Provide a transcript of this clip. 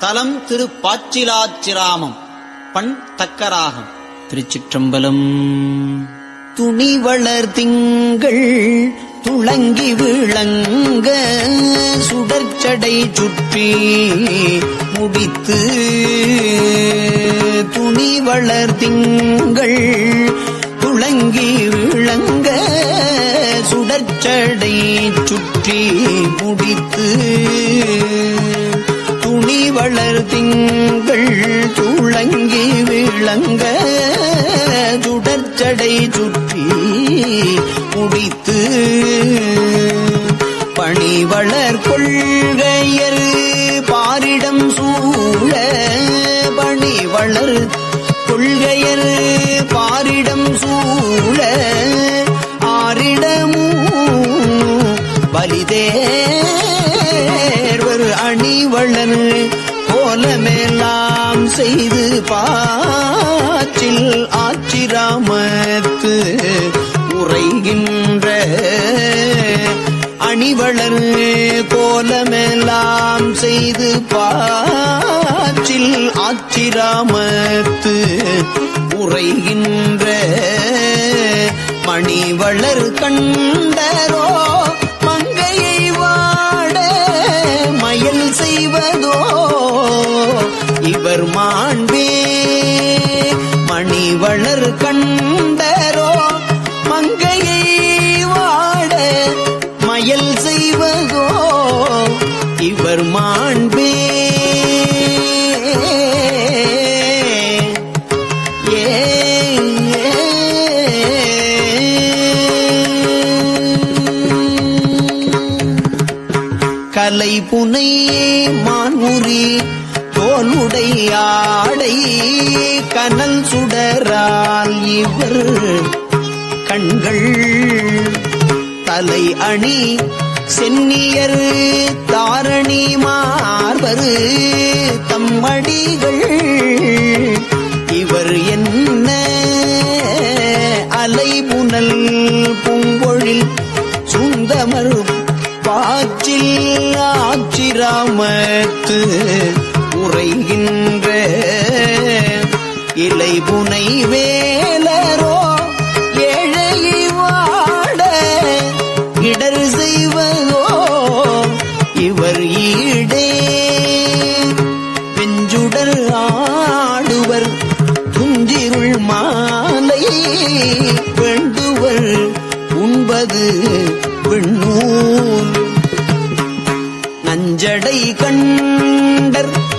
தலம் திருப்பாச்சிலாச்சிராமம். பண் தக்கராகம். திருச்சிற்றம்பலம். துணிவளர் திங்கள் துளங்கி விளங்க சுடர்ச்சடை சுற்றி முடித்து, துணிவளர் திங்கள் துளங்கி விளங்க சுடர்ச்சடை சுற்றி முடித்து, துணிவளர் திங்கள் துளங்கி விளங்க சுடர்ச்சடை சுற்றி முடித்து, பணிவளர் கொள்கையர் பாரிடம் சூழ, பணிவளர் கொள்கையர் பாரிடம் சூழ ஆரிடமும் பலிதேர்வர் அணிவளர் கோலமெல்லாம் செய்து பாச்சில் ஆச்சிராமத்து உரைகின்ற, அணிவளர் கோலமெல்லாம் செய்து பாச்சில் ஆச்சிராமத்து உரைகின்ற, மணிவளர் கண்டரோ மங்கையை வாட மயல் செய்வதோ இவர் மாண்பே, மணிவளர் கண்டரோ மங்கையை வாட மயல் செய்வதோ இவர் மாண்பே. கலை புனை மான்முறி தோளுடையாடை கனல் சுடரால் இவர் கண்கள், தலை அணி சென்னியர் தாரணி மார்பரு தம்மடிகள் இவர் என்ன, அலைபுனல் பூங்கொழில் சுந்தமர் பாச்சில் ஆச்சிராமத்து உரைகின்ற, இலைபுனை வேலரோ ஏழை வாட இடர் செய்வதோ இவர் ஈடே, வெஞ்சுடர் ஆடுவர் துஞ்சிருள் மாலை வேண்டுவர் உண்பது விண்ணூல், நஞ்சடை கண்டர்